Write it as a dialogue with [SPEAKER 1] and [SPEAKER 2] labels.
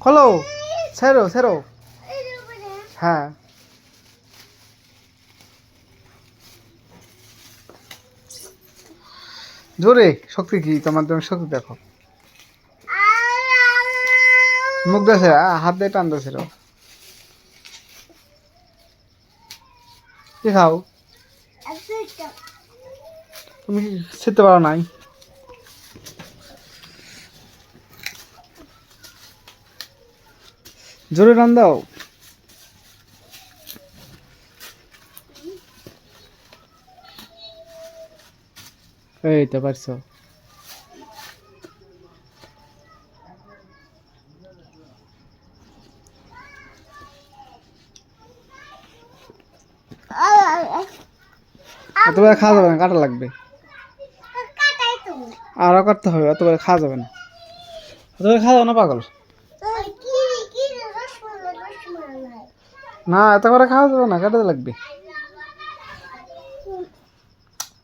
[SPEAKER 1] খোলো, ছেড়ো ছেড়ো। হ্যাঁ, জোরে। শক্তি কি তোমার? তুমি শক্তি দেখো। মুখ দেশে হাত দিয়ে টান দেছিল। কি খাও? তুমি কি ছিঁড়তে পারো নাই? জোরে টান দাও। এই তো পারছো। এতবার খাওয়া যাবে না, কাটা লাগবে। আরো কাটতে হবে, এতবার খাওয়া যাবে না। এতবার খাওয়া যাবে না পাগল। না, এত করে খাওয়া যাবে না, কাটাতে লাগবে।